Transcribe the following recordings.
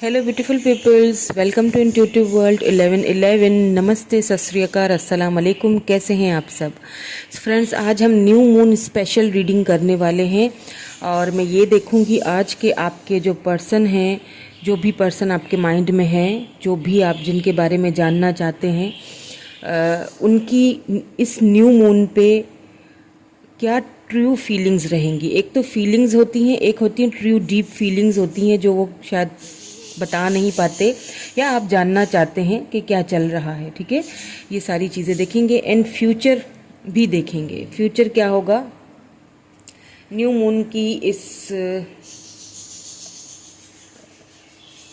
Hello beautiful peoples, welcome to intuitive world 1111। नमस्ते, सत श्री अकाल, अस्सलाम वालेकुम। कैसे हैं आप सब फ्रेंड्स? आज हम न्यू मून स्पेशल रीडिंग करने वाले हैं और मैं ये देखूंगी आज के आपके जो पर्सन हैं, जो भी पर्सन आपके माइंड में है, जो भी आप जिनके बारे में जानना चाहते हैं, उनकी इस न्यू मून पे क्या ट्रू फीलिंग्स रहेंगी। एक तो फीलिंग्स होती हैं, एक होती हैं ट्रू डीप फीलिंग्स होती हैं जो वो शायद बता नहीं पाते या आप जानना चाहते हैं कि क्या चल रहा है। ठीक है, ये सारी चीज़ें देखेंगे एंड फ्यूचर भी देखेंगे। फ्यूचर क्या होगा न्यू मून की, इस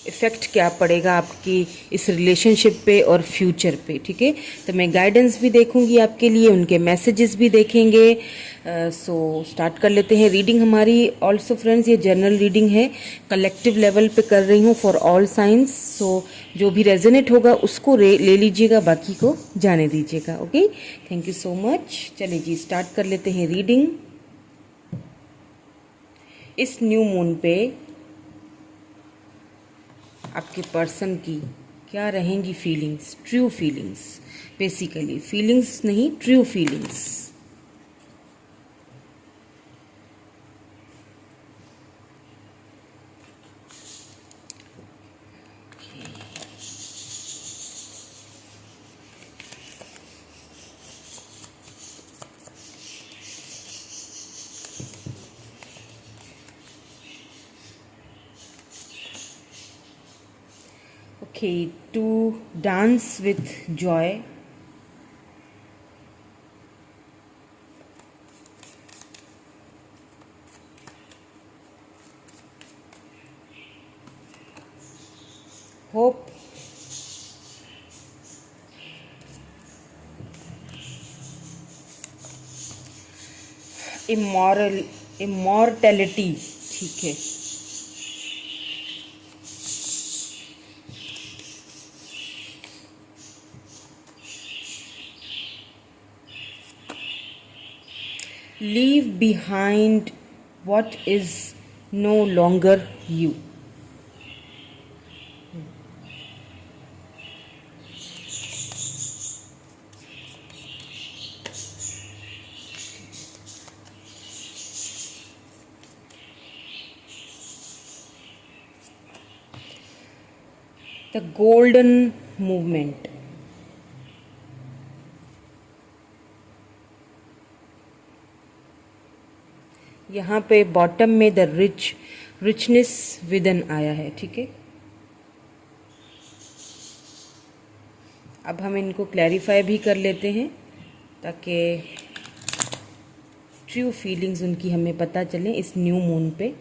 इफ़ेक्ट क्या पड़ेगा आपकी इस रिलेशनशिप पे और फ्यूचर पे। ठीक है, तो मैं गाइडेंस भी देखूंगी आपके लिए, उनके मैसेजेस भी देखेंगे। सो स्टार्ट कर लेते हैं रीडिंग हमारी। ऑल्सो फ्रेंड्स, ये जनरल रीडिंग है, कलेक्टिव लेवल पे कर रही हूँ फॉर ऑल साइंस। सो जो भी रेजोनेट होगा उसको ले लीजिएगा, बाकी को जाने दीजिएगा। Okay, thank you so much. चलिए जी, स्टार्ट कर लेते हैं रीडिंग। इस न्यू मून पे आपके पर्सन की क्या रहेंगी feelings, true feelings. Basically feelings नहीं, true feelings. Okay, to dance with joy. Hope. Immortality. ठीक है, leave behind what is no longer you. The golden movement. यहाँ पे बॉटम में द रिचनेस विदन आया है। ठीक है, अब हम इनको क्लैरिफाई भी कर लेते हैं ताकि ट्रू फीलिंग्स उनकी हमें पता चले इस न्यू मून पे।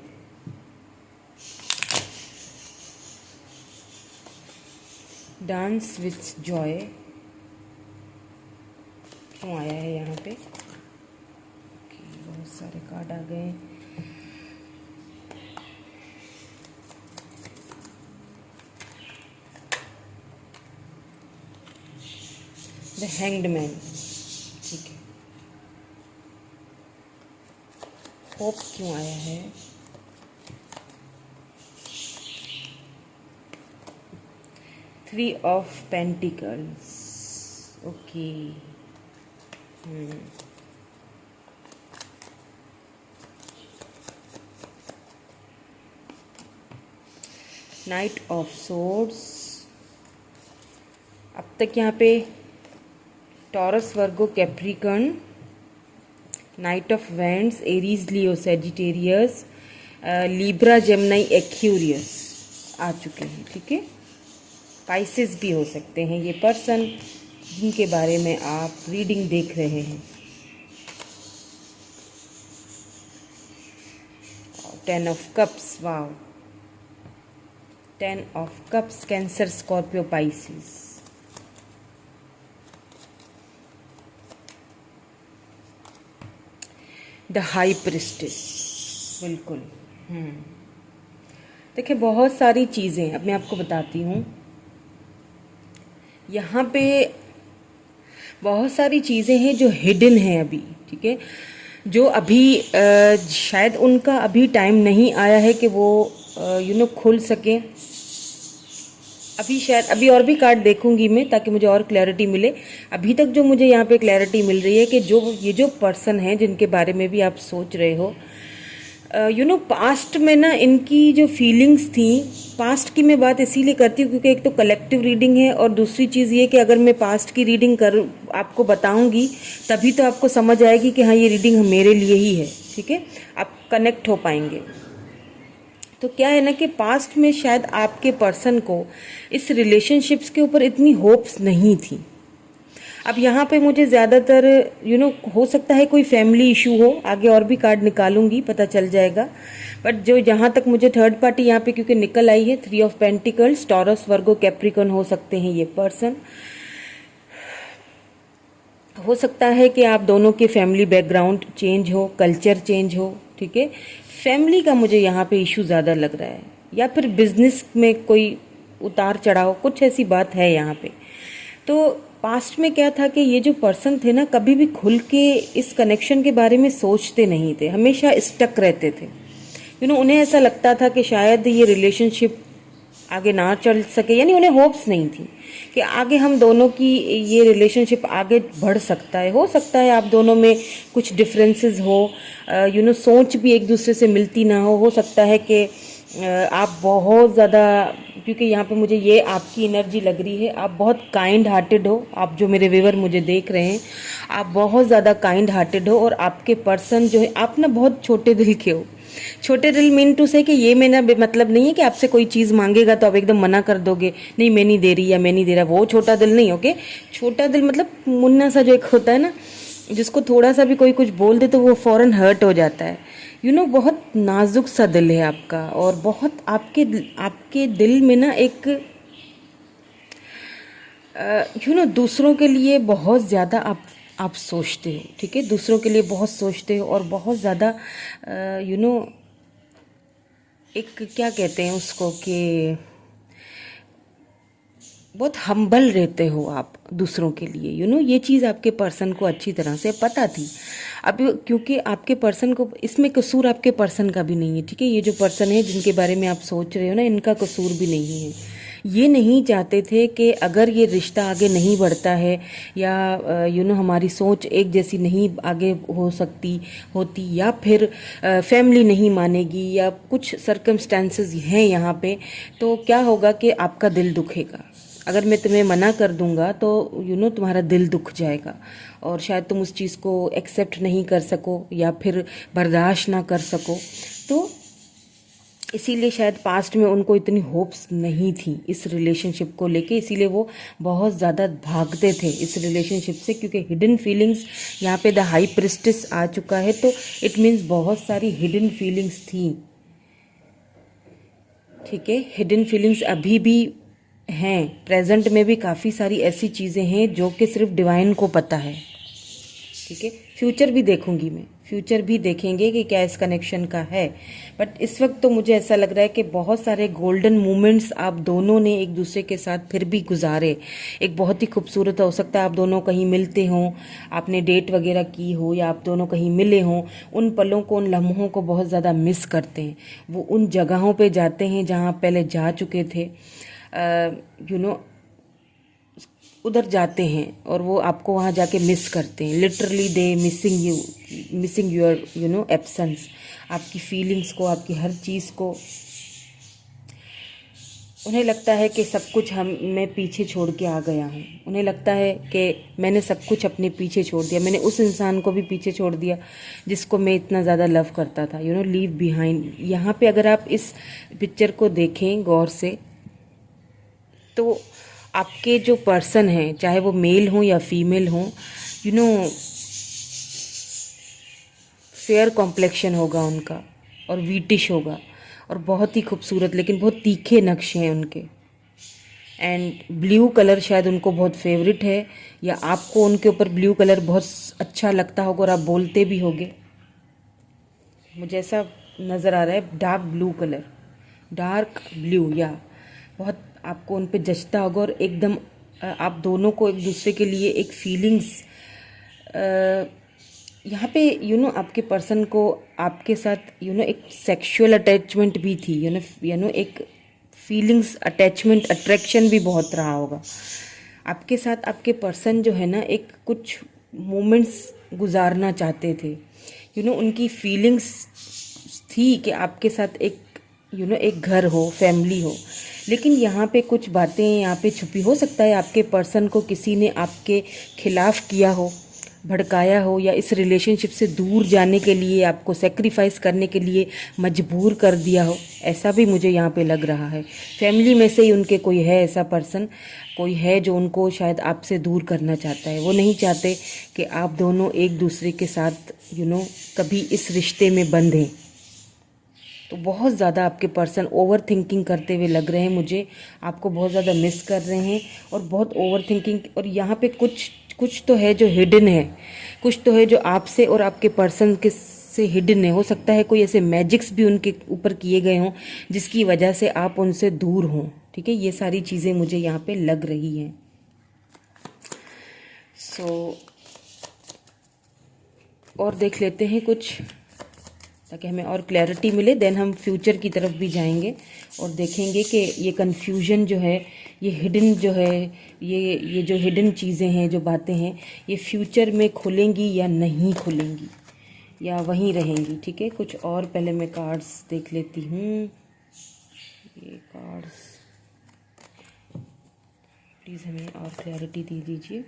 डांस विथ जॉय क्यों आया है यहाँ पे? बहुत सारे कार्ड आ गए। The hanged man. ठीक है, होप क्यों आया है? Three of pentacles. Okay, knight of swords. अब तक यहाँ पे Taurus, Virgo, Capricorn, knight of wands, Aries, Leo, Sagittarius, Libra, Gemini, Aquarius आ चुके हैं। ठीक है, पाइसेस भी हो सकते हैं ये पर्सन जिनके बारे में आप रीडिंग देख रहे हैं। 10 of cups, wow. 10 of cups, cancer, Scorpio, Pisces. The high priestess, बिल्कुल। देखिए, बहुत सारी चीज़ें अब मैं आपको बताती हूँ। यहाँ पे बहुत सारी चीज़ें हैं जो हिडन हैं अभी। ठीक है, जो अभी शायद उनका अभी टाइम नहीं आया है कि वो खुल सके। अभी शायद अभी और भी कार्ड देखूंगी मैं ताकि मुझे और क्लैरिटी मिले। अभी तक जो मुझे यहाँ पे क्लैरिटी मिल रही है कि जो पर्सन है जिनके बारे में भी आप सोच रहे हो, पास्ट में ना इनकी जो फीलिंग्स थी, पास्ट की मैं बात इसीलिए करती हूँ क्योंकि एक तो कलेक्टिव रीडिंग है और दूसरी चीज़ ये कि अगर मैं पास्ट की रीडिंग कर आपको बताऊंगी तभी तो आपको समझ आएगी कि हाँ ये रीडिंग मेरे लिए ही है। ठीक है, आप कनेक्ट हो पाएंगे। तो क्या है ना कि पास्ट में शायद आपके पर्सन को इस रिलेशनशिप्स के ऊपर इतनी होप्स नहीं थी। अब यहाँ पे मुझे ज़्यादातर हो सकता है कोई फैमिली इशू हो, आगे और भी कार्ड निकालूंगी पता चल जाएगा। बट जो जहाँ तक मुझे थर्ड पार्टी यहाँ पे क्योंकि निकल आई है, 3 of pentacles, taurus, Virgo, Capricorn हो सकते हैं ये पर्सन। हो सकता है कि आप दोनों के फैमिली बैकग्राउंड चेंज हो, कल्चर चेंज हो। ठीक है, फैमिली का मुझे यहाँ पे इशू ज़्यादा लग रहा है, या फिर बिजनेस में कोई उतार चढ़ाव, कुछ ऐसी बात है यहाँ पे। तो पास्ट में क्या था कि ये जो पर्सन थे ना कभी भी खुल के इस कनेक्शन के बारे में सोचते नहीं थे, हमेशा स्टक रहते थे। उन्हें ऐसा लगता था कि शायद ये रिलेशनशिप आगे ना चल सके, यानी उन्हें होप्स नहीं थी कि आगे हम दोनों की ये रिलेशनशिप आगे बढ़ सकता है। हो सकता है आप दोनों में कुछ डिफरेंसेस हो, सोच भी एक दूसरे से मिलती ना हो सकता है कि आप बहुत ज़्यादा, क्योंकि यहाँ पे मुझे ये आपकी एनर्जी लग रही है, आप बहुत काइंड हार्टेड हो। आप जो मेरे व्यूअर मुझे देख रहे हैं, आप बहुत ज़्यादा काइंड हार्टेड हो और आपके पर्सन जो है आप ना बहुत छोटे दिल के हो। छोटे दिल मीन टू से कि ये मेरा मतलब नहीं है कि आपसे कोई चीज़ मांगेगा तो आप एकदम मना कर दोगे, नहीं मैं नहीं दे रही या मैं नहीं दे रहा, वो छोटा दिल नहीं। ओके, छोटा दिल मतलब मुन्ना सा जो एक होता है ना, जिसको थोड़ा सा भी कोई कुछ बोल दे तो वो फौरन हर्ट हो जाता है। बहुत नाजुक सा दिल है आपका, और बहुत आपके दिल में ना एक दूसरों के लिए बहुत ज़्यादा आप सोचते हो। ठीक है, दूसरों के लिए बहुत सोचते हो और बहुत ज़्यादा एक क्या कहते हैं उसको कि बहुत हम्बल रहते हो आप दूसरों के लिए। ये चीज़ आपके पर्सन को अच्छी तरह से पता थी। अब क्योंकि आपके पर्सन को इसमें कसूर आपके पर्सन का भी नहीं है। ठीक है, ये जो पर्सन है जिनके बारे में आप सोच रहे हो ना, इनका कसूर भी नहीं है। ये नहीं चाहते थे कि अगर ये रिश्ता आगे नहीं बढ़ता है या हमारी सोच एक जैसी नहीं आगे होती या फिर फैमिली नहीं मानेगी या कुछ सर्कमस्टेंसेस हैं यहाँ पे, तो क्या होगा कि आपका दिल दुखेगा। अगर मैं तुम्हें मना कर दूंगा तो तुम्हारा दिल दुख जाएगा और शायद तुम उस चीज़ को एक्सेप्ट नहीं कर सको या फिर बर्दाश्त ना कर सको। तो इसीलिए शायद पास्ट में उनको इतनी होप्स नहीं थी इस रिलेशनशिप को लेके, इसीलिए वो बहुत ज़्यादा भागते थे इस रिलेशनशिप से, क्योंकि हिडन फीलिंग्स यहाँ पे द हाई प्रिस्टेस आ चुका है, तो इट मीन्स बहुत सारी हिडन फीलिंग्स थी। ठीक है, हिडन फीलिंग्स अभी भी हैं, प्रेजेंट में भी काफ़ी सारी ऐसी चीज़ें हैं जो कि सिर्फ डिवाइन को पता है। ठीक है, फ्यूचर भी देखूंगी मैं, फ्यूचर भी देखेंगे कि क्या इस कनेक्शन का है। बट इस वक्त तो मुझे ऐसा लग रहा है कि बहुत सारे गोल्डन मोमेंट्स आप दोनों ने एक दूसरे के साथ फिर भी गुजारे। एक बहुत ही खूबसूरत, हो सकता है आप दोनों कहीं मिलते हों, आपने डेट वगैरह की हो या आप दोनों कहीं मिले हों, उन पलों को, उन लम्हों को बहुत ज़्यादा मिस करते हैं। वो उन जगहों पर जाते हैं जहाँ पहले जा चुके थे, उधर जाते हैं और वो आपको वहाँ जाके मिस करते हैं। Literally they missing your absence, आपकी फीलिंग्स को, आपकी हर चीज़ को। उन्हें लगता है कि सब कुछ मैं पीछे छोड़ के आ गया हूँ। उन्हें लगता है कि मैंने सब कुछ अपने पीछे छोड़ दिया, मैंने उस इंसान को भी पीछे छोड़ दिया जिसको मैं इतना ज़्यादा लव करता था। Leave behind. यहाँ पे अगर आप इस पिक्चर को देखें गौर से तो आपके जो पर्सन हैं, चाहे वो मेल हो या फीमेल हो, फेयर कॉम्प्लेक्शन होगा उनका और वीटिश होगा और बहुत ही खूबसूरत, लेकिन बहुत तीखे नक्शे हैं उनके। एंड ब्लू कलर शायद उनको बहुत फेवरेट है, या आपको उनके ऊपर ब्लू कलर बहुत अच्छा लगता होगा और आप बोलते भी होगे। मुझे ऐसा नज़र आ रहा है, dark blue colour, dark blue, या बहुत आपको उन पे जचता होगा और एकदम आप दोनों को एक दूसरे के लिए एक फीलिंग्स, यहाँ पे आपके पर्सन को आपके साथ एक सेक्सुअल अटैचमेंट भी थी, एक फीलिंग्स, अटैचमेंट, अट्रैक्शन भी बहुत रहा होगा आपके साथ। आपके पर्सन जो है ना एक कुछ मोमेंट्स गुजारना चाहते थे, उनकी फीलिंग्स थी कि आपके साथ एक एक घर हो, फैमिली हो। लेकिन यहाँ पे कुछ बातें यहाँ पे छुपी, हो सकता है आपके पर्सन को किसी ने आपके खिलाफ किया हो, भड़काया हो, या इस रिलेशनशिप से दूर जाने के लिए आपको सेक्रीफाइस करने के लिए मजबूर कर दिया हो, ऐसा भी मुझे यहाँ पे लग रहा है। फैमिली में से ही उनके कोई है ऐसा पर्सन, कोई है जो उनको शायद आपसे दूर करना चाहता है। वो नहीं चाहते कि आप दोनों एक दूसरे के साथ कभी इस रिश्ते में बंधें। तो बहुत ज़्यादा आपके पर्सन ओवर थिंकिंग करते हुए लग रहे हैं मुझे, आपको बहुत ज़्यादा मिस कर रहे हैं और बहुत ओवर थिंकिंग। और यहाँ पे कुछ तो है जो हिडन है, कुछ तो है जो आपसे और आपके पर्सन के से हिडन है। हो सकता है कोई ऐसे मैजिक्स भी उनके ऊपर किए गए हों जिसकी वजह से आप उनसे दूर हों। ठीक है, ये सारी चीज़ें मुझे यहाँ पे लग रही हैं। और देख लेते हैं कुछ, ताकि हमें और क्लैरिटी मिले। देन हम फ्यूचर की तरफ भी जाएंगे और देखेंगे कि ये कन्फ्यूजन जो है, ये हिडन जो है, ये जो हिडन चीज़ें हैं, जो बातें हैं, ये फ्यूचर में खुलेंगी या नहीं खुलेंगी, या वहीं रहेंगी। ठीक है, कुछ और पहले मैं कार्ड्स देख लेती हूँ। ये कार्ड्स प्लीज़ हमें और क्लैरिटी दे दीजिए।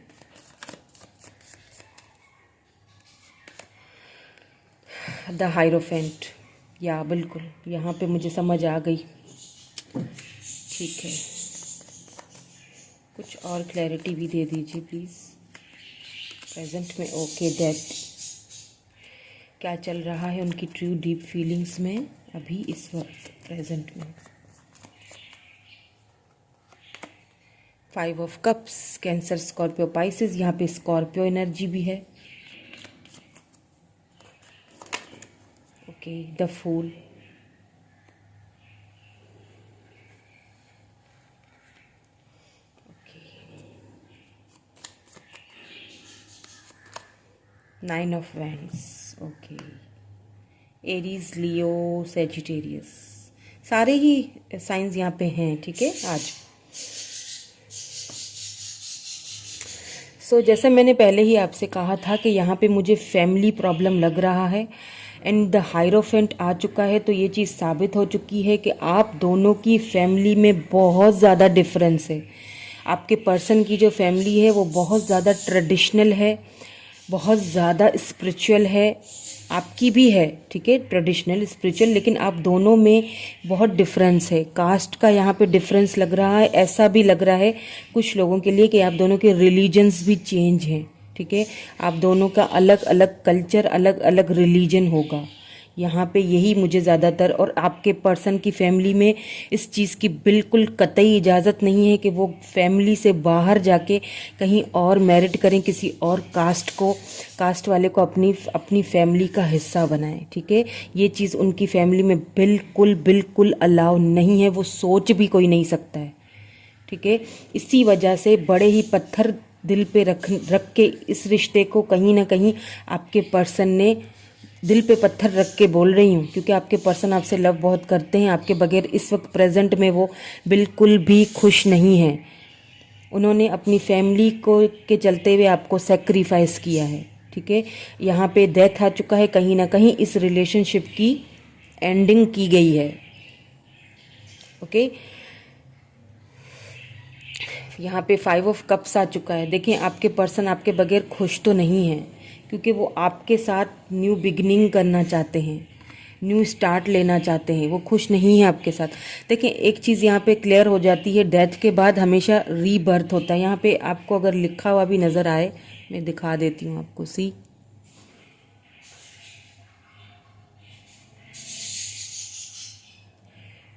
द हायरोफेंट, या बिल्कुल यहाँ पे मुझे समझ आ गई। ठीक है, कुछ और क्लैरिटी भी दे दीजिए प्लीज़ प्रेजेंट में। ओके, डेथ क्या चल रहा है उनकी ट्रू डीप फीलिंग्स में अभी इस वक्त प्रेजेंट में। 5 of cups, cancer, Scorpio, Pisces. यहाँ पे स्कॉर्पियो एनर्जी भी है। Okay, the fool, okay, 9 of wands. Okay, Aries, Leo, Sagittarius, सारे ही साइंस यहाँ पे हैं। ठीक है, आज जैसे मैंने पहले ही आपसे कहा था कि यहाँ पे मुझे फैमिली प्रॉब्लम लग रहा है एंड द हायरोफेंट आ चुका है। तो ये चीज़ साबित हो चुकी है कि आप दोनों की फैमिली में बहुत ज़्यादा डिफरेंस है। आपके पर्सन की जो फैमिली है वो बहुत ज़्यादा ट्रेडिशनल है, बहुत ज़्यादा स्पिरिचुअल है। आपकी भी है, ठीक है, ट्रेडिशनल स्पिरिचुअल, लेकिन आप दोनों में बहुत डिफरेंस है। कास्ट का यहाँ पे डिफरेंस लग रहा है। ऐसा भी लग रहा है कुछ लोगों के लिए कि आप दोनों के रिलीजन्स भी चेंज हैं। ठीक है, आप दोनों का अलग अलग कल्चर, अलग अलग रिलीजन होगा यहाँ पे, यही मुझे ज़्यादातर। और आपके पर्सन की फैमिली में इस चीज़ की बिल्कुल कतई इजाज़त नहीं है कि वो फैमिली से बाहर जाके कहीं और मैरिड करें, किसी और कास्ट वाले को अपनी फैमिली का हिस्सा बनाएं। ठीक है, ये चीज़ उनकी फैमिली में बिल्कुल अलाउ नहीं है, वो सोच भी कोई नहीं सकता है। ठीक है, इसी वजह से बड़े ही पत्थर दिल पे रख के इस रिश्ते को कहीं ना कहीं आपके पर्सन ने दिल पे पत्थर रख के बोल रही हूँ, क्योंकि आपके पर्सन आपसे लव बहुत करते हैं। आपके बगैर इस वक्त प्रेजेंट में वो बिल्कुल भी खुश नहीं है। उन्होंने अपनी फैमिली को के चलते हुए आपको सेक्रीफाइस किया है। ठीक है, यहाँ पे डेथ आ चुका है। कहीं ना कहीं इस रिलेशनशिप की एंडिंग की गई है। ओके, यहाँ पे 5 ऑफ कप्स आ चुका है। देखें, आपके पर्सन आपके बगैर खुश तो नहीं है, क्योंकि वो आपके साथ न्यू बिगनिंग करना चाहते हैं, न्यू स्टार्ट लेना चाहते हैं। वो खुश नहीं है आपके साथ। देखें, एक चीज़ यहाँ पे क्लियर हो जाती है, डेथ के बाद हमेशा रीबर्थ होता है। यहाँ पे आपको अगर लिखा हुआ भी नज़र आए, मैं दिखा देती हूँ आपको। सी,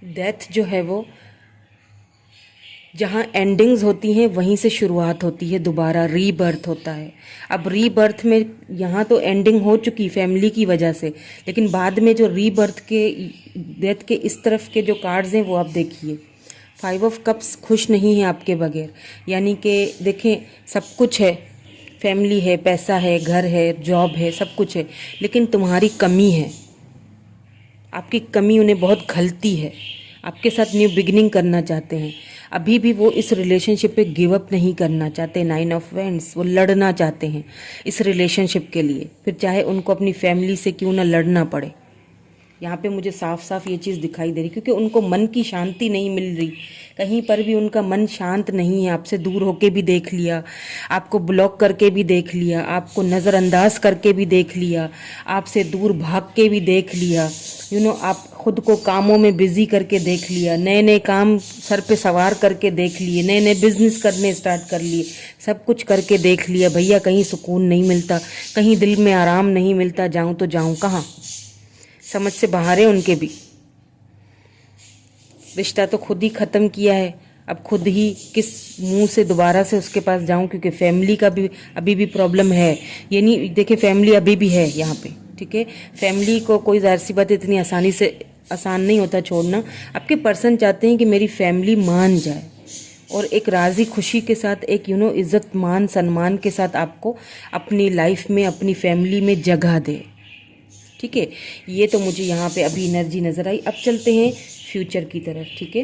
डेथ जो है वो जहाँ एंडिंग्स होती हैं वहीं से शुरुआत होती है, दोबारा रीबर्थ होता है। अब रीबर्थ में यहाँ तो एंडिंग हो चुकी फैमिली की वजह से, लेकिन बाद में जो रीबर्थ के, डेथ के इस तरफ के जो कार्ड्स हैं वो आप देखिए। 5 ऑफ कप्स खुश नहीं है आपके बगैर, यानी कि देखें, सब कुछ है, फैमिली है, पैसा है, घर है, जॉब है, सब कुछ है, लेकिन तुम्हारी कमी है। आपकी कमी उन्हें बहुत खलती है। आपके साथ न्यू बिगिनिंग करना चाहते हैं। अभी भी वो इस रिलेशनशिप पे गिव अप नहीं करना चाहते। 9 ऑफ वैंड्स, वो लड़ना चाहते हैं इस रिलेशनशिप के लिए, फिर चाहे उनको अपनी फैमिली से क्यों ना लड़ना पड़े। यहाँ पे मुझे साफ साफ ये चीज़ दिखाई दे रही, क्योंकि उनको मन की शांति नहीं मिल रही। कहीं पर भी उनका मन शांत नहीं है। आपसे दूर होके भी देख लिया, आपको ब्लॉक करके भी देख लिया, आपको नज़रअंदाज करके भी देख लिया, आपसे दूर भाग के भी देख लिया, आप खुद को कामों में बिजी करके देख लिया, नए नए काम सर पे सवार करके देख लिए, नए नए बिजनेस करने स्टार्ट कर लिए, सब कुछ करके देख लिया। भैया कहीं सुकून नहीं मिलता, कहीं दिल में आराम नहीं मिलता। जाऊं तो जाऊं कहाँ, समझ से बाहर है उनके भी। रिश्ता तो खुद ही ख़त्म किया है, अब खुद ही किस मुंह से दोबारा से उसके पास जाऊं, क्योंकि फैमिली का भी अभी भी प्रॉब्लम है। ये नहीं देखिए, फैमिली अभी भी है यहाँ पे, ठीक है। फैमिली को कोई ज़ाहिर सी बात इतनी आसान नहीं होता छोड़ना। आपके पर्सन चाहते हैं कि मेरी फैमिली मान जाए और एक राज़ी खुशी के साथ, एक इज़्ज़त मान सम्मान के साथ आपको अपनी लाइफ में, अपनी फैमिली में जगह दे, ठीक है। ये तो मुझे यहाँ पे अभी एनर्जी नज़र आई। अब चलते हैं फ्यूचर की तरफ, ठीक है।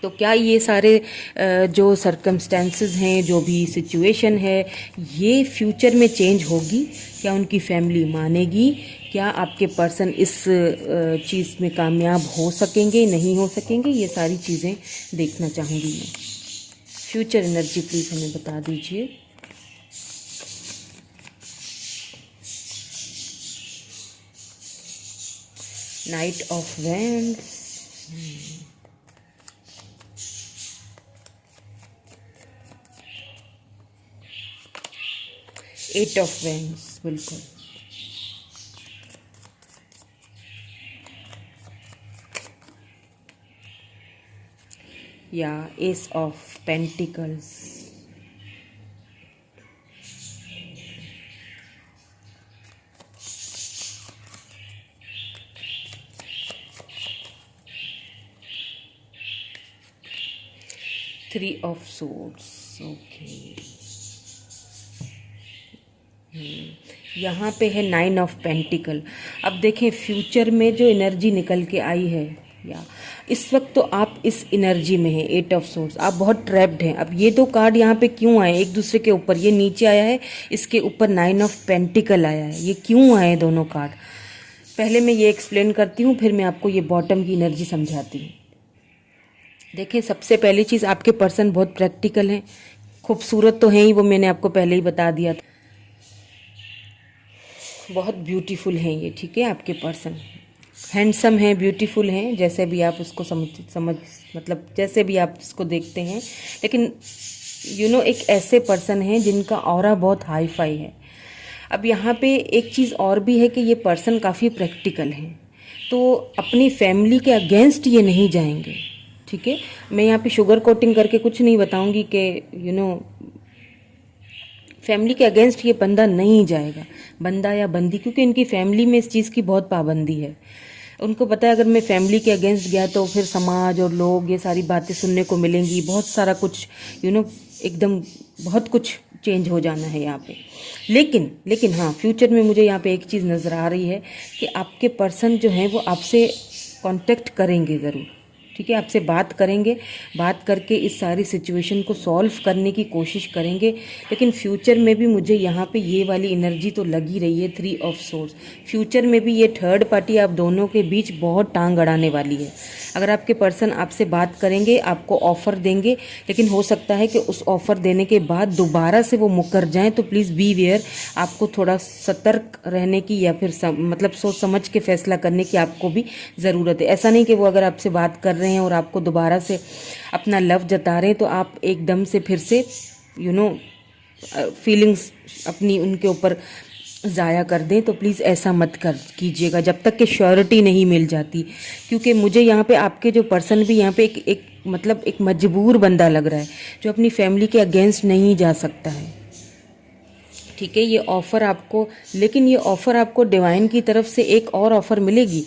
तो क्या ये सारे जो सर्कमस्टेंसेस हैं, जो भी सिचुएशन है, ये फ्यूचर में चेंज होगी? क्या उनकी फैमिली मानेगी? क्या आपके पर्सन इस चीज़ में कामयाब हो सकेंगे, नहीं हो सकेंगे? ये सारी चीज़ें देखना चाहूँगी मैं। फ्यूचर एनर्जी प्लीज़ हमें बता दीजिए। Night of wands, 8 of wands, बिल्कुल। या S of pentacles, three of swords, okay. यहाँ पे है 9 ऑफ पेंटिकल। अब देखें फ्यूचर में जो एनर्जी निकल के आई है, या इस वक्त तो आप इस एनर्जी में हैं, 8 ऑफ सोर्ड्स, आप बहुत ट्रैप्ड हैं। अब ये दो कार्ड यहाँ पे क्यों आए एक दूसरे के ऊपर? ये नीचे आया है, इसके ऊपर 9 ऑफ पेंटिकल आया है। ये क्यों आए दोनों कार्ड? पहले मैं ये एक्सप्लेन करती हूँ, फिर मैं आपको ये बॉटम की एनर्जी समझाती हूँ। देखिए, सबसे पहली चीज़, आपके पर्सन बहुत प्रैक्टिकल हैं, खूबसूरत तो हैं ही, वो मैंने आपको पहले ही बता दिया था। बहुत ब्यूटीफुल हैं ये, ठीक है। आपके पर्सन हैंडसम हैं, ब्यूटीफुल हैं, जैसे भी आप उसको समझ मतलब जैसे भी आप इसको देखते हैं। लेकिन एक ऐसे पर्सन हैं जिनका ऑरा बहुत हाई फाई है। अब यहाँ पे एक चीज़ और भी है कि ये पर्सन काफ़ी प्रैक्टिकल हैं, तो अपनी फैमिली के अगेंस्ट ये नहीं जाएंगे, ठीक है। मैं यहाँ पे शुगर कोटिंग करके कुछ नहीं बताऊंगी कि फैमिली के अगेंस्ट ये बंदा नहीं जाएगा, बंदा या बंदी, क्योंकि इनकी फैमिली में इस चीज़ की बहुत पाबंदी है। उनको पता है अगर मैं फैमिली के अगेंस्ट गया तो फिर समाज और लोग ये सारी बातें सुनने को मिलेंगी, बहुत सारा कुछ एकदम बहुत कुछ चेंज हो जाना है यहाँ पे। लेकिन हाँ, फ्यूचर में मुझे यहाँ पे एक चीज़ नज़र आ रही है कि आपके पर्सन जो हैं वो आपसे कांटेक्ट करेंगे ज़रूर, ठीक है। आपसे बात करेंगे, बात करके इस सारी सिचुएशन को सॉल्व करने की कोशिश करेंगे। लेकिन फ्यूचर में भी मुझे यहाँ पे ये वाली एनर्जी तो लगी रही है, 3 ऑफ सोर्ड्स। फ्यूचर में भी ये थर्ड पार्टी आप दोनों के बीच बहुत टांग अड़ाने वाली है। अगर आपके पर्सन आपसे बात करेंगे, आपको ऑफ़र देंगे, लेकिन हो सकता है कि उस ऑफ़र देने के बाद दोबारा से वो मुकर जाएं, तो प्लीज़ बी वेयर। आपको थोड़ा सतर्क रहने की या फिर मतलब सोच समझ के फैसला करने की आपको भी ज़रूरत है। ऐसा नहीं कि वो अगर आपसे बात कर रहे हैं और आपको दोबारा से अपना लव जता रहे हैं तो आप एकदम से फिर से फीलिंग्स अपनी उनके ऊपर ज़ाया कर दें, तो प्लीज़ ऐसा मत कीजिएगा जब तक कि श्योरिटी नहीं मिल जाती। क्योंकि मुझे यहाँ पे आपके जो पर्सन भी यहाँ पे एक मजबूर बंदा लग रहा है, जो अपनी फैमिली के अगेंस्ट नहीं जा सकता है, ठीक है। ये ऑफ़र आपको, लेकिन ये ऑफ़र आपको डिवाइन की तरफ से एक और ऑफ़र मिलेगी।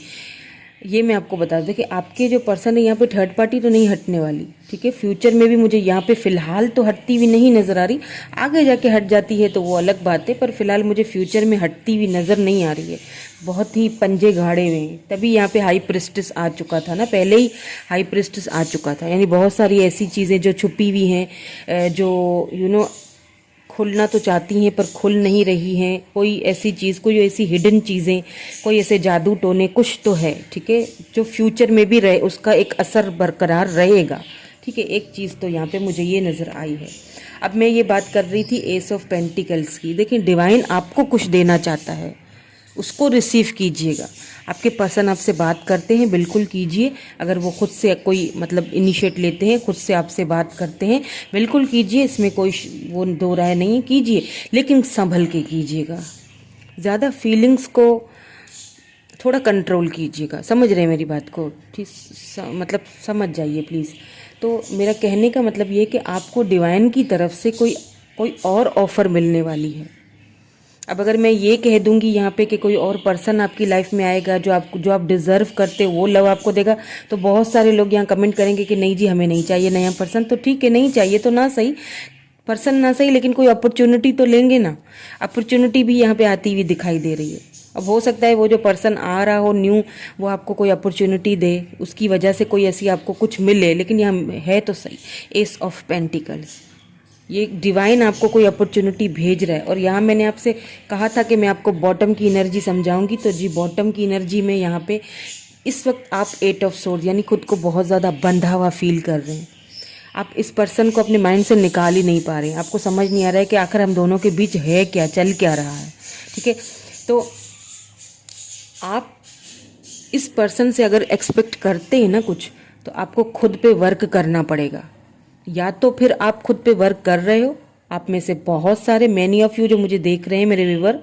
ये मैं आपको बता दूं कि आपके जो पर्सन है यहाँ पे थर्ड पार्टी तो नहीं हटने वाली, ठीक है। फ्यूचर में भी मुझे यहाँ पे फिलहाल तो हटती हुई नहीं नज़र आ रही, आगे जाके हट जाती है तो वो अलग बात है, पर फिलहाल मुझे फ्यूचर में हटती हुई नज़र नहीं आ रही है। बहुत ही पंजे गाड़े हुए हैं, तभी यहाँ पे हाई प्रिस्टिस आ चुका था ना, पहले ही हाई प्रिस्टिस आ चुका था, यानी बहुत सारी ऐसी चीज़ें जो छुपी हुई हैं, जो खुलना तो चाहती हैं पर खुल नहीं रही हैं। कोई ऐसी चीज़, कोई ऐसी हिडन चीज़ें, कोई ऐसे जादू टोने कुछ तो है, ठीक है, जो फ्यूचर में भी रहे, उसका एक असर बरकरार रहेगा, ठीक है। एक चीज़ तो यहाँ पे मुझे ये नज़र आई है। अब मैं ये बात कर रही थी एस ऑफ पेंटिकल्स की। देखिए, डिवाइन आपको कुछ देना चाहता है, उसको रिसीव कीजिएगा। आपके पर्सन आपसे बात करते हैं, बिल्कुल कीजिए। अगर वो खुद से कोई मतलब इनिशिएट लेते हैं, खुद से आपसे बात करते हैं, बिल्कुल कीजिए, इसमें कोई वो दो राय नहीं है, कीजिए, लेकिन संभल के कीजिएगा। ज़्यादा फीलिंग्स को थोड़ा कंट्रोल कीजिएगा। समझ रहे हैं मेरी बात को, ठीक, मतलब समझ जाइए प्लीज़। तो मेरा कहने का मतलब ये है कि आपको डिवाइन की तरफ से कोई और ऑफ़र मिलने वाली है। अब अगर मैं ये कह दूंगी यहाँ पे कि कोई और पर्सन आपकी लाइफ में आएगा जो आप डिज़र्व करते हो वो लव आपको देगा, तो बहुत सारे लोग यहाँ कमेंट करेंगे कि नहीं जी, हमें नहीं चाहिए नया पर्सन। तो ठीक है, नहीं चाहिए तो ना सही, पर्सन ना सही, लेकिन कोई अपॉर्चुनिटी तो लेंगे ना। अपॉर्चुनिटी भी यहाँ पे आती हुई दिखाई दे रही है। अब हो सकता है वो जो पर्सन आ रहा हो न्यू, वो आपको कोई अपॉर्चुनिटी दे, उसकी वजह से कोई ऐसी आपको कुछ मिले, लेकिन यहाँ है तो सही एस ऑफ पेंटिकल्स। ये डिवाइन आपको कोई अपॉर्चुनिटी भेज रहा है। और यहाँ मैंने आपसे कहा था कि मैं आपको बॉटम की एनर्जी समझाऊंगी, तो जी बॉटम की एनर्जी में यहाँ पे इस वक्त आप 8 ऑफ सोर्ड, यानी खुद को बहुत ज़्यादा बंधा हुआ फील कर रहे हैं। आप इस पर्सन को अपने माइंड से निकाल ही नहीं पा रहे हैं। आपको समझ नहीं आ रहा है कि आखिर हम दोनों के बीच है क्या, चल क्या रहा है, ठीक है। तो आप इस पर्सन से अगर एक्सपेक्ट करते हैं ना कुछ, तो आपको खुद पे वर्क करना पड़ेगा। या तो फिर आप खुद पे वर्क कर रहे हो, आप में से बहुत सारे, मैनी ऑफ यू जो मुझे देख रहे हैं मेरे व्यूअर,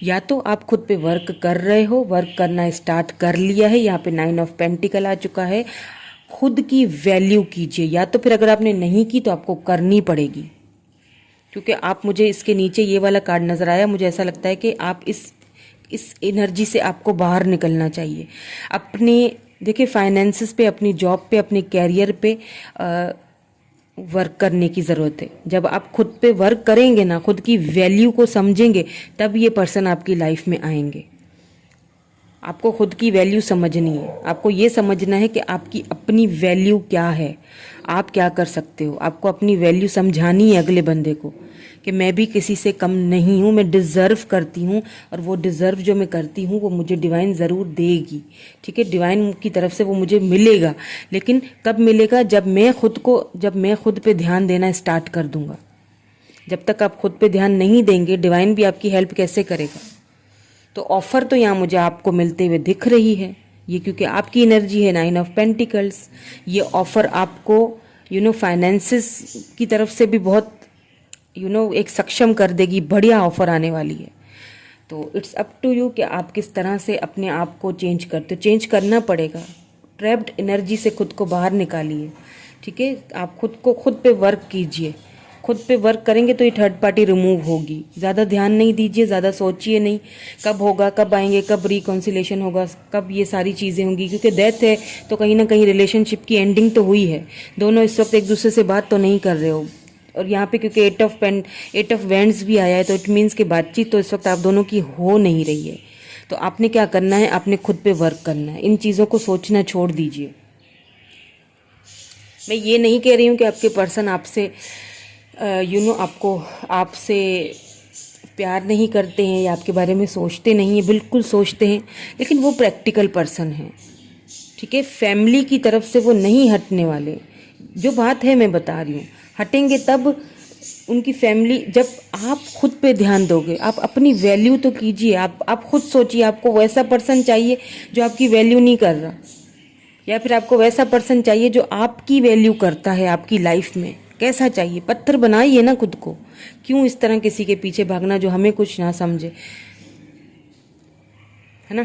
या तो आप खुद पे वर्क कर रहे हो, वर्क करना स्टार्ट कर लिया है। यहाँ पे 9 ऑफ पेंटिकल आ चुका है। खुद की वैल्यू कीजिए, या तो फिर अगर आपने नहीं की तो आपको करनी पड़ेगी, क्योंकि आप, मुझे इसके नीचे ये वाला कार्ड नज़र आया, मुझे ऐसा लगता है कि आप इस एनर्जी से आपको बाहर निकलना चाहिए। अपने देखिए फाइनेंसिस पे, अपनी जॉब पे, अपने कैरियर पे वर्क करने की ज़रूरत है। जब आप खुद पे वर्क करेंगे ना, खुद की वैल्यू को समझेंगे, तब ये पर्सन आपकी लाइफ में आएंगे। आपको खुद की वैल्यू समझनी है, आपको ये समझना है कि आपकी अपनी वैल्यू क्या है, आप क्या कर सकते हो। आपको अपनी वैल्यू समझानी है अगले बंदे को कि मैं भी किसी से कम नहीं हूँ, मैं डिज़र्व करती हूँ, और वो डिज़र्व जो मैं करती हूँ वो मुझे डिवाइन ज़रूर देगी, ठीक है। डिवाइन की तरफ से वो मुझे मिलेगा, लेकिन कब मिलेगा? जब मैं खुद पे ध्यान देना स्टार्ट कर दूंगा। जब तक आप खुद पे ध्यान नहीं देंगे, डिवाइन भी आपकी हेल्प कैसे करेगा? तो ऑफर तो यहाँ मुझे आपको मिलते हुए दिख रही है, ये क्योंकि आपकी एनर्जी है 9 ऑफ पेंटिकल्स। ये ऑफर आपको फाइनेंसिस की तरफ से भी बहुत एक सक्षम कर देगी, बढ़िया ऑफर आने वाली है। तो इट्स अप टू यू कि आप किस तरह से अपने आप को चेंज करते हो। चेंज करना पड़ेगा, ट्रैप्ड एनर्जी से खुद को बाहर निकालिए, ठीक है। आप खुद पे वर्क कीजिए। खुद पे वर्क करेंगे तो ये थर्ड पार्टी रिमूव होगी। ज़्यादा ध्यान नहीं दीजिए, ज़्यादा सोचिए नहीं कब होगा, कब आएंगे, कब रिकॉन्सिलेशन होगा, कब ये सारी चीज़ें होंगी, क्योंकि डेथ है तो कहीं ना कहीं रिलेशनशिप की एंडिंग तो हुई है। दोनों इस वक्त एक दूसरे से बात तो नहीं कर रहे हो, और यहाँ पे क्योंकि 8 ऑफ वैंड्स भी आया है, तो इट मीन्स कि बातचीत तो इस वक्त आप दोनों की हो नहीं रही है। तो आपने क्या करना है? आपने खुद पे वर्क करना है। इन चीज़ों को सोचना छोड़ दीजिए। मैं ये नहीं कह रही हूँ कि आपके पर्सन आपसे आपसे प्यार नहीं करते हैं या आपके बारे में सोचते नहीं हैं, बिल्कुल सोचते हैं, लेकिन वो प्रैक्टिकल पर्सन हैं, ठीक है। फैमिली की तरफ से वो नहीं हटने वाले। जो बात है मैं बता रही हूँ, हटेंगे तब उनकी फैमिली, जब आप खुद पे ध्यान दोगे। आप अपनी वैल्यू तो कीजिए, आप खुद सोचिए, आपको वैसा पर्सन चाहिए जो आपकी वैल्यू नहीं कर रहा, या फिर आपको वैसा पर्सन चाहिए जो आपकी वैल्यू करता है आपकी लाइफ में? कैसा चाहिए? पत्थर बनाइए ना खुद को। क्यों इस तरह किसी के पीछे भागना जो हमें कुछ ना समझे, है ना?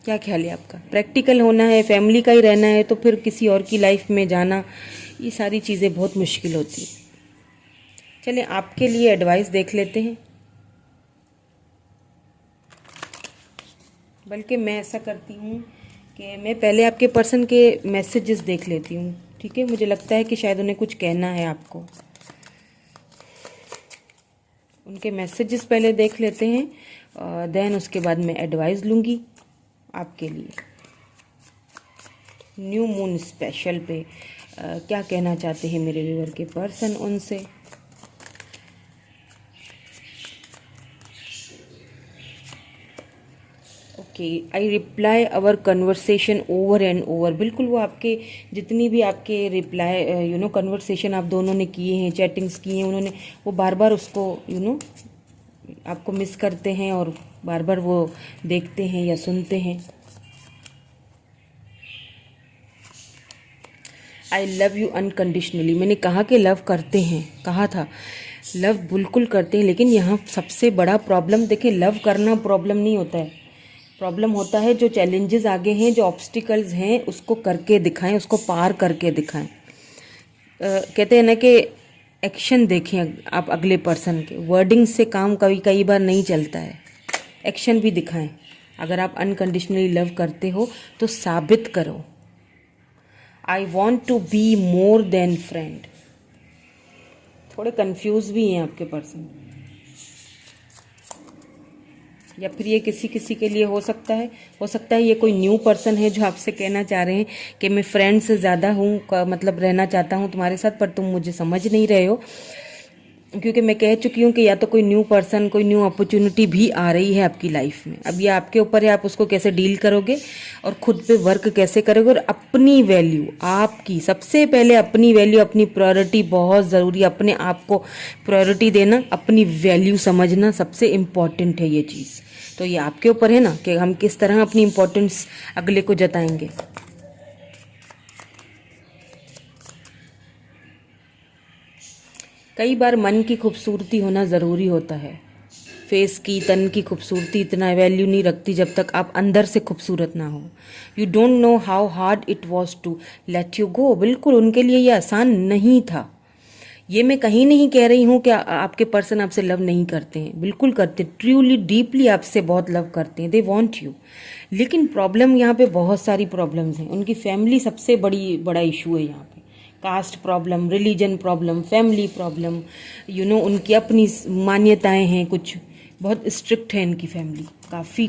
क्या ख्याल है आपका? प्रैक्टिकल होना है, फैमिली का ही रहना है, तो फिर किसी और की लाइफ में जाना, ये सारी चीज़ें बहुत मुश्किल होती है। चलिए आपके लिए एडवाइस देख लेते हैं। बल्कि मैं ऐसा करती हूँ कि मैं पहले आपके पर्सन के मैसेजेस देख लेती हूँ, ठीक है। मुझे लगता है कि शायद उन्हें कुछ कहना है आपको। उनके मैसेजेस पहले देख लेते हैं, देन उसके बाद मैं एडवाइस लूँगी आपके लिए। न्यू मून स्पेशल पे क्या कहना चाहते हैं मेरे व्यूअर के पर्सन उनसे। Okay, I reply our conversation over and over. बिल्कुल, वो आपके जितनी भी आपके रिप्लाई कन्वर्सेशन आप दोनों ने किए हैं, चैटिंग्स की हैं, उन्होंने वो बार बार उसको आपको मिस करते हैं और बार बार वो देखते हैं या सुनते हैं। I love you unconditionally. मैंने कहा कि लव करते हैं, कहा था लव बिल्कुल करते हैं, लेकिन यहाँ सबसे बड़ा प्रॉब्लम देखिए, लव करना प्रॉब्लम नहीं होता है। प्रॉब्लम होता है जो चैलेंजेस आगे हैं, जो ऑब्स्टिकल्स हैं, उसको करके दिखाएं, उसको पार करके दिखाएं। कहते हैं ना कि एक्शन देखें आप अगले पर्सन के। वर्डिंग से काम कई बार नहीं चलता है, एक्शन भी दिखाएं। अगर आप अनकंडीशनली लव करते हो तो साबित करो। I want to be more than friend. थोड़े कंफ्यूज भी हैं आपके पर्सन, या फिर ये किसी किसी के लिए हो सकता है ये कोई न्यू पर्सन है जो आपसे कहना चाह रहे हैं कि मैं फ्रेंड से ज़्यादा हूँ, मतलब रहना चाहता हूँ तुम्हारे साथ, पर तुम मुझे समझ नहीं रहे हो। क्योंकि मैं कह चुकी हूँ कि या तो कोई न्यू पर्सन, कोई न्यू अपॉर्चुनिटी भी आ रही है आपकी लाइफ में। अब ये आपके ऊपर है, आप उसको कैसे डील करोगे और खुद पे वर्क कैसे करोगे। और अपनी वैल्यू, आपकी सबसे पहले अपनी वैल्यू, अपनी प्रायोरिटी बहुत ज़रूरी है। अपने आप को प्रायोरिटी देना, अपनी वैल्यू समझना सबसे इम्पॉर्टेंट है ये चीज़। तो ये आपके ऊपर है ना कि हम किस तरह अपनी इम्पोर्टेंस अगले को जताएंगे। कई बार मन की खूबसूरती होना ज़रूरी होता है। फेस की, तन की खूबसूरती इतना वैल्यू नहीं रखती जब तक आप अंदर से खूबसूरत ना हो। You don't know how hard it was to let you go. बिल्कुल उनके लिए ये आसान नहीं था। ये मैं कहीं नहीं कह रही हूँ कि आपके पर्सन आपसे लव नहीं करते हैं, बिल्कुल करते, ट्रूली डीपली आपसे बहुत लव करते हैं, दे वांट यू। लेकिन प्रॉब्लम यहाँ पे बहुत सारी प्रॉब्लम्स हैं। उनकी फैमिली सबसे बड़ा इशू है यहाँ पे। Caste problem, religion problem, family problem, उनकी अपनी मान्यताएं हैं, कुछ बहुत स्ट्रिक्ट है इनकी फैमिली,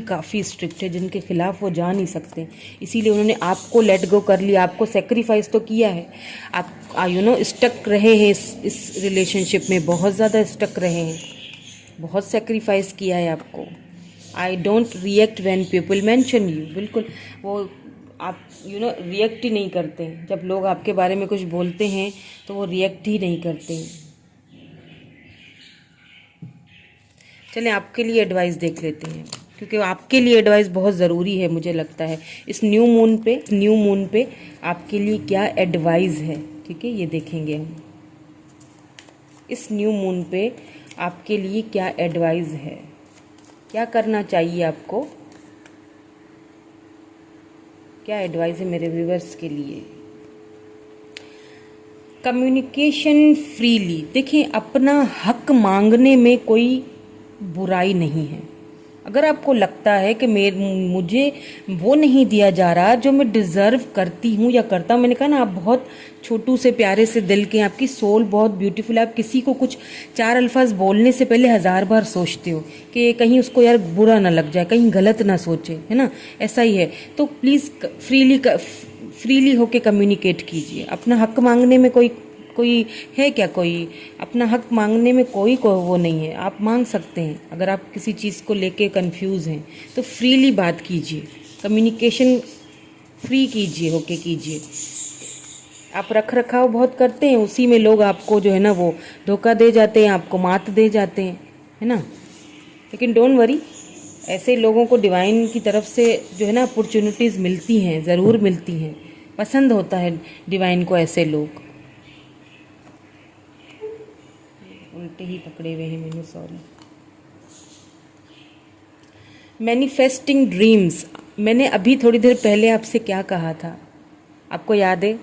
काफ़ी स्ट्रिक्ट है, जिनके खिलाफ वो जा नहीं सकते। इसीलिए उन्होंने आपको लेट गो कर लिया, आपको सेक्रीफाइस तो किया है। आप स्टक रहे हैं इस रिलेशनशिप में, बहुत ज़्यादा स्टक रहे हैं, बहुत सेक्रीफाइस किया है आपको। I don't react when people mention you. बिल्कुल वो आप रिएक्ट ही नहीं करते हैं। जब लोग आपके बारे में कुछ बोलते हैं तो वो रिएक्ट ही नहीं करते हैं। चलें आपके लिए एडवाइस देख लेते हैं, क्योंकि आपके लिए एडवाइस बहुत ज़रूरी है मुझे लगता है। इस न्यू मून पे आपके लिए क्या एडवाइस है, ठीक है, ये देखेंगे हम। इस न्यू मून पे आपके लिए क्या एडवाइस है, क्या करना चाहिए आपको, क्या एडवाइस है मेरे व्यूअर्स के लिए। Communication freely. देखिए, अपना हक मांगने में कोई बुराई नहीं है। अगर आपको लगता है कि मुझे वो नहीं दिया जा रहा जो मैं डिज़र्व करती हूँ या करता हूँ, मैंने कहा ना, आप बहुत छोटू से प्यारे से दिल के, आपकी सोल बहुत ब्यूटीफुल है। आप किसी को कुछ 4 अल्फाज बोलने से पहले 1000 बार सोचते हो कि कहीं उसको यार बुरा ना लग जाए, कहीं गलत ना सोचे, है ना, ऐसा ही है। तो प्लीज़ फ्रीली होके कम्युनिकेट कीजिए। अपना हक मांगने में कोई है क्या, कोई अपना हक मांगने में कोई वो नहीं है, आप मांग सकते हैं। अगर आप किसी चीज़ को लेके कंफ्यूज हैं तो फ्रीली बात कीजिए, कम्युनिकेशन फ्री कीजिए, होके कीजिए। आप रख रखाव बहुत करते हैं, उसी में लोग आपको जो है ना वो धोखा दे जाते हैं, आपको मात दे जाते हैं, है ना। लेकिन डोंट वरी, ऐसे लोगों को डिवाइन की तरफ से जो है ना अपॉर्चुनिटीज़ मिलती हैं, ज़रूर मिलती हैं। पसंद होता है डिवाइन को ऐसे लोग। उल्टे ही पकड़े हुए हैं मैंने, सॉरी। Manifesting dreams. मैंने अभी थोड़ी देर पहले आपसे क्या कहा था, आपको याद है?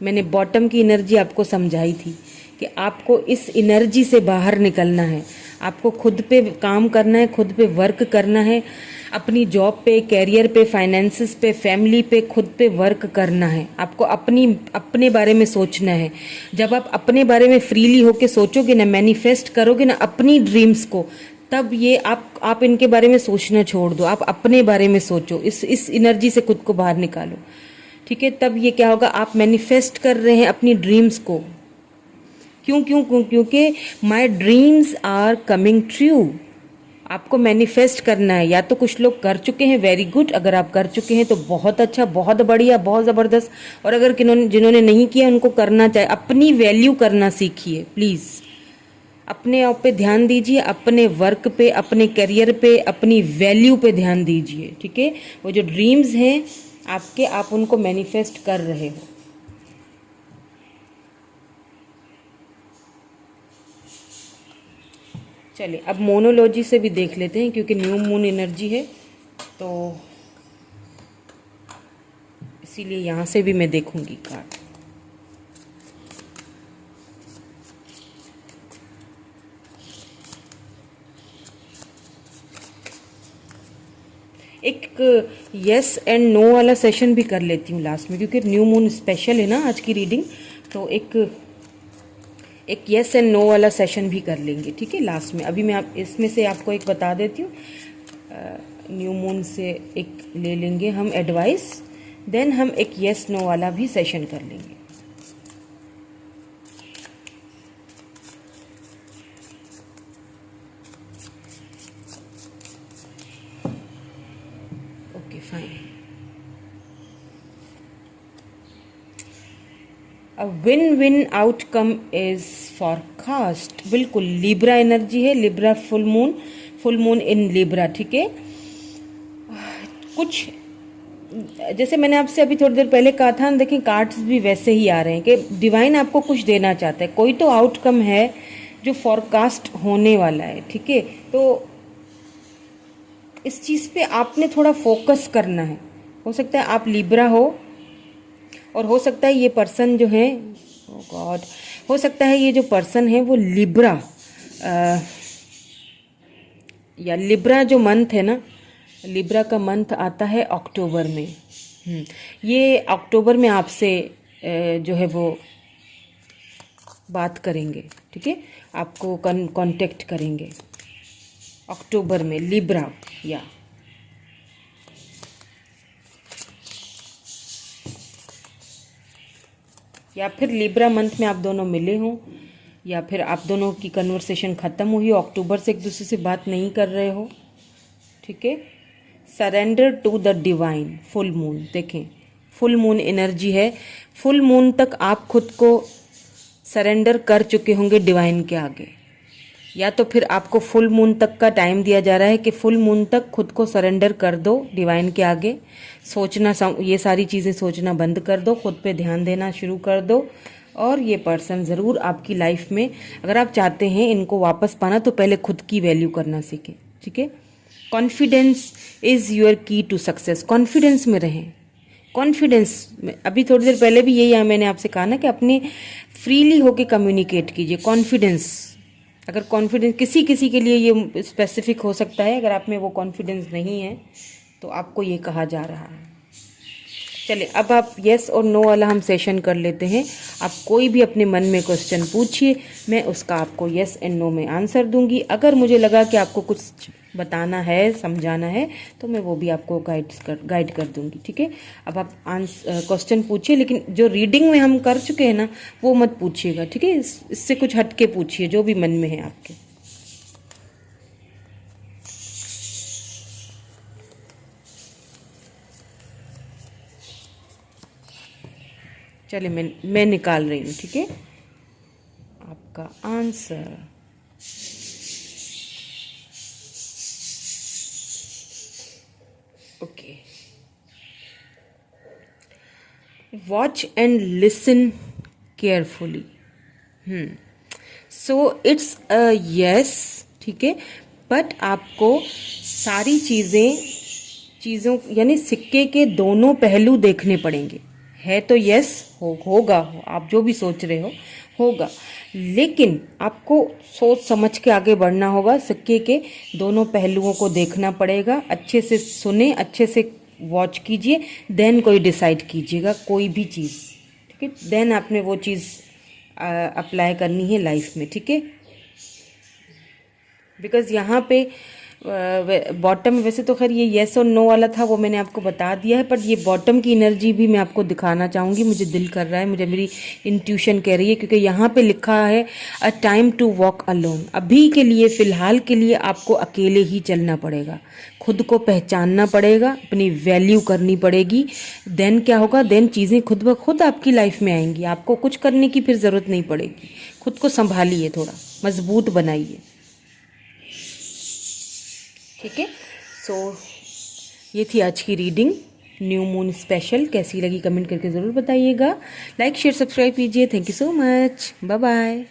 मैंने बॉटम की एनर्जी आपको समझाई थी कि आपको इस एनर्जी से बाहर निकलना है, आपको खुद पे काम करना है, खुद पे वर्क करना है, अपनी जॉब पे, कैरियर पे, फाइनेंसिस पे, फैमिली पे, खुद पे वर्क करना है। आपको अपने बारे में सोचना है। जब आप अपने बारे में फ्रीली होके सोचोगे ना, मैनिफेस्ट करोगे ना अपनी ड्रीम्स को, तब ये आप इनके बारे में सोचना छोड़ दो, आप अपने बारे में सोचो, इस एनर्जी से खुद को बाहर निकालो, ठीक है। तब ये क्या होगा, आप मैनिफेस्ट कर रहे हैं अपनी ड्रीम्स को। क्योंकि my dreams are coming true. आपको मैनिफेस्ट करना है। या तो कुछ लोग कर चुके हैं, वेरी गुड, अगर आप कर चुके हैं तो बहुत अच्छा, बहुत बढ़िया, बहुत ज़बरदस्त। और अगर जिन्होंने नहीं किया उनको करना चाहिए। अपनी वैल्यू करना सीखिए प्लीज़, अपने आप पे ध्यान दीजिए, अपने वर्क पे, अपने करियर पे, अपनी वैल्यू पे ध्यान दीजिए, ठीक है। वो जो ड्रीम्स हैं आपके, आप उनको मैनिफेस्ट कर रहे हो। चलिए अब मोनोलॉजी से भी देख लेते हैं, क्योंकि न्यू मून एनर्जी है तो इसीलिए यहाँ से भी मैं देखूंगी कार्ड। एक यस एंड नो वाला सेशन भी कर लेती हूँ लास्ट में, क्योंकि न्यू मून स्पेशल है ना आज की रीडिंग, तो एक यस एंड नो वाला सेशन भी कर लेंगे, ठीक है, लास्ट में। अभी मैं इसमें से आपको एक बता देती हूँ, न्यू मून से एक ले लेंगे हम एडवाइस, देन हम एक यस नो वाला भी सेशन कर लेंगे। Okay fine. A win win outcome is forecast. बिल्कुल लिब्रा एनर्जी है, Libra full moon in Libra, ठीक है। कुछ जैसे मैंने आपसे अभी थोड़ी देर पहले कहा था, देखें कार्ड्स भी वैसे ही आ रहे हैं कि डिवाइन आपको कुछ देना चाहता है, कोई तो आउटकम है जो फॉरकास्ट होने वाला है, ठीक है। तो इस चीज़ पे आपने थोड़ा फोकस करना है। हो सकता है आप लिब्रा हो, और हो सकता है ये पर्सन जो है, ओ गॉड, हो सकता है ये जो पर्सन है वो लिब्रा, या लिब्रा जो मंथ है ना, लिब्रा का मंथ आता है अक्टूबर में। ये अक्टूबर में आपसे जो है वो बात करेंगे, ठीक है, आपको कांटेक्ट करेंगे अक्टूबर में, लिब्रा या फिर लिब्रा मंथ में आप दोनों मिले हों, या फिर आप दोनों की कन्वर्सेशन ख़त्म हुई हो, अक्टूबर से एक दूसरे से बात नहीं कर रहे हो, ठीक है। Surrender to the divine, full moon, देखें फुल मून एनर्जी है। फुल मून तक आप खुद को सरेंडर कर चुके होंगे डिवाइन के आगे, या तो फिर आपको फुल मून तक का टाइम दिया जा रहा है कि फुल मून तक खुद को सरेंडर कर दो डिवाइन के आगे। सोचना, ये सारी चीज़ें सोचना बंद कर दो, खुद पे ध्यान देना शुरू कर दो। और ये पर्सन ज़रूर आपकी लाइफ में, अगर आप चाहते हैं इनको वापस पाना, तो पहले खुद की वैल्यू करना सीखें, ठीक है। कॉन्फिडेंस इज़ योर की टू सक्सेस। कॉन्फिडेंस में रहें, कॉन्फिडेंस में। अभी थोड़ी देर पहले भी यही मैंने आपसे कहा ना कि अपने फ्रीली होके कम्युनिकेट कीजिए। कॉन्फिडेंस, अगर कॉन्फिडेंस किसी के लिए ये स्पेसिफिक हो सकता है, अगर आप में वो कॉन्फिडेंस नहीं है तो आपको ये कहा जा रहा है। चलिए अब आप येस और नो वाला हम सेशन कर लेते हैं। आप कोई भी अपने मन में क्वेश्चन पूछिए, मैं उसका आपको येस एंड नो में आंसर दूंगी। अगर मुझे लगा कि आपको कुछ बताना है, समझाना है, तो मैं वो भी आपको गाइड कर दूंगी, ठीक है। अब आप क्वेश्चन पूछिए, लेकिन जो रीडिंग में हम कर चुके हैं ना वो मत पूछिएगा, ठीक है। इससे कुछ हट के पूछिए, जो भी मन में है आपके। चलिए मैं निकाल रही हूँ, ठीक है, आपका answer. Okay, watch and listen carefully. So it's a yes, ठीक है, बट आपको सारी चीज़ों यानी सिक्के के दोनों पहलू देखने पड़ेंगे। है तो यस होगा, आप जो भी सोच रहे हो होगा, लेकिन आपको सोच समझ के आगे बढ़ना होगा। सिक्के के दोनों पहलुओं को देखना पड़ेगा। अच्छे से सुने, अच्छे से वॉच कीजिए, देन कोई डिसाइड कीजिएगा कोई भी चीज़, ठीक है। देन आपने वो चीज़ अप्लाई करनी है लाइफ में, ठीक है। बिकॉज़ यहाँ पे बॉटम, वैसे तो खैर ये येस और नो वाला था, वो मैंने आपको बता दिया है, पर ये बॉटम की एनर्जी भी मैं आपको दिखाना चाहूँगी। मुझे दिल कर रहा है, मुझे मेरी इंट्यूशन कह रही है, क्योंकि यहाँ पे लिखा है a time to walk alone. अभी के लिए, फ़िलहाल के लिए आपको अकेले ही चलना पड़ेगा, खुद को पहचानना पड़ेगा, अपनी वैल्यू करनी पड़ेगी। देन क्या होगा, देन चीज़ें खुद ब खुद आपकी लाइफ में आएंगी। आपको कुछ करने की फिर ज़रूरत नहीं पड़ेगी। खुद को संभालिए, थोड़ा मजबूत बनाइए, ठीक है। सो ये थी आज की रीडिंग, न्यू मून स्पेशल। कैसी लगी कमेंट करके ज़रूर बताइएगा। लाइक शेयर सब्सक्राइब कीजिए। Thank you so much, bye bye.